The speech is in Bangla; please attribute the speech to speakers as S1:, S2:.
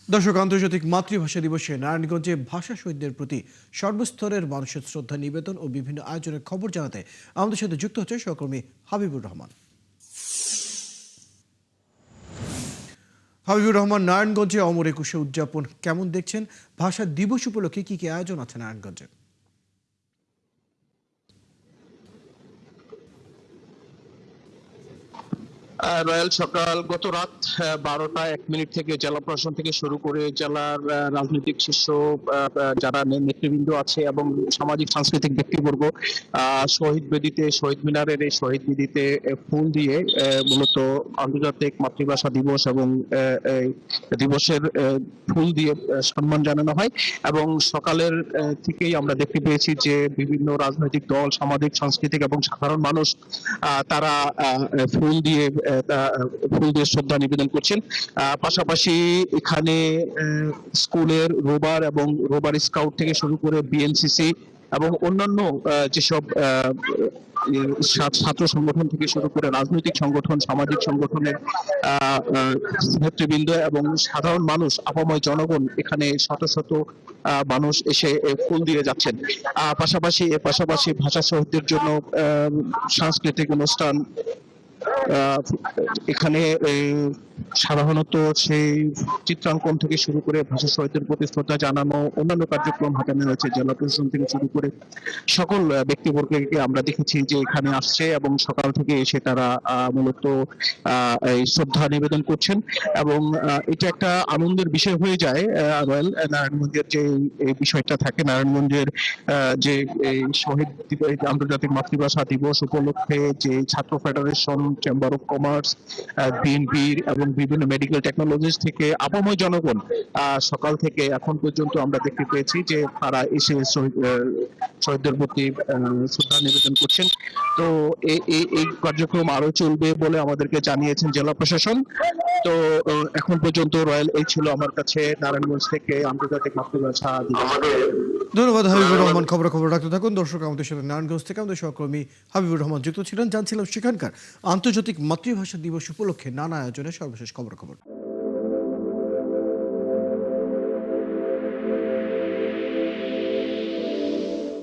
S1: দর্শক, আন্তর্জাতিক মাতৃভাষা দিবসে নারায়ণগঞ্জে ভাষা শহীদদের প্রতি সর্বস্তরের মানুষের শ্রদ্ধা নিবেদন ও বিভিন্ন আয়োজনের খবর জানাতে আমাদের সাথে যুক্ত হচ্ছে সহকর্মী হাবিবুর রহমান। হাবিবুর রহমান, নারায়ণগঞ্জে অমর একুশে উদযাপন কেমন দেখছেন? ভাষা দিবস উপলক্ষে কি কি আয়োজন আছে নারায়ণগঞ্জে?
S2: রয়্যাল সকাল গত রাত 12টা 1 মিনিট থেকে জেলা প্রশাসন থেকে শুরু করে জেলার রাজনৈতিক শীর্ষ যারা নেতৃবৃন্দ আছে এবং সামাজিক সাংস্কৃতিক ব্যক্তিবর্গ শহীদ বেদিতে, শহীদ মিনারের এই শহীদ বেদিতে ফুল দিয়ে মূলত আন্তর্জাতিক মাতৃভাষা দিবস এবং এই দিবসের ফুল দিয়ে সম্মান জানানো হয়। এবং সকালের থেকেই আমরা দেখতে পেয়েছি যে বিভিন্ন রাজনৈতিক দল, সামাজিক সাংস্কৃতিক এবং সাধারণ মানুষ তারা ফুল দিয়ে শ্রদ্ধা নিবেদন করছেন। পাশাপাশি এখানে স্কুলের রোবার এবং রোবার স্কাউট থেকে শুরু করে বিএনসিসি এবং অন্যান্য যেসব ছাত্র সংগঠন থেকে শুরু করে রাজনৈতিক সংগঠন, সামাজিক সংগঠনের নেতৃবৃন্দ এবং সাধারণ মানুষ, আপাময় জনগণ এখানে শত শত মানুষ এসে ফুল দিয়ে যাচ্ছেন। পাশাপাশি ভাষা শহীদদের জন্য সাংস্কৃতিক অনুষ্ঠান এখানে সাধারণত সেই চিত্রাঙ্কন থেকে শুরু করে ভাষা শহীদদের প্রতি শ্রদ্ধা জানানো, অন্যান্য কার্যক্রম হাতে নেওয়া হয়েছে। জেলা প্রশাসন থেকে শুরু করে সকল ব্যক্তিবর্গকে আমরা দেখেছি যে এখানে আসছে এবং সকাল থেকে এসে তারা মূলত এই শ্রদ্ধা নিবেদন করছেন। এবং এটা একটা আনন্দের বিষয় হয়ে যায়। রয়্যাল নারায়ণগঞ্জের যে এই বিষয়টা থাকে, নারায়ণগঞ্জের যে এই শহীদ আন্তর্জাতিক মাতৃভাষা দিবস উপলক্ষে যে ছাত্র ফেডারেশন, চেম্বার অফ কমার্স, বিএনপির এবং বিভিন্ন মেডিকেল টেকনোলজিস থেকে আপাময় জনগণ সকাল থেকে এখন পর্যন্ত আমরা দেখতে পেয়েছি যে তারা এসে শহীদদের প্রতি শ্রদ্ধা নিবেদন করছেন। তো এই কার্যক্রম আরো চলবে বলে আমাদেরকে জানিয়েছেন জেলা প্রশাসন। তো এখন পর্যন্ত রয়্যাল এই ছিল আমার কাছে নারায়ণগঞ্জ থেকে আন্তর্জাতিক মাতৃভাষা দিবস।
S1: ধন্যবাদ হাবিবুর রহমান। খবর রাখতে থাকুন। দর্শক, আমাদের সাথে নারায়ণগঞ্জ থেকে আমাদের সহকর্মী হাবিবুর রহমান যুক্ত ছিলেন। জানছিলাম সেখানকার আন্তর্জাতিক মাতৃভাষা দিবস উপলক্ষে নানা আয়োজনের সর্বশেষ খবর।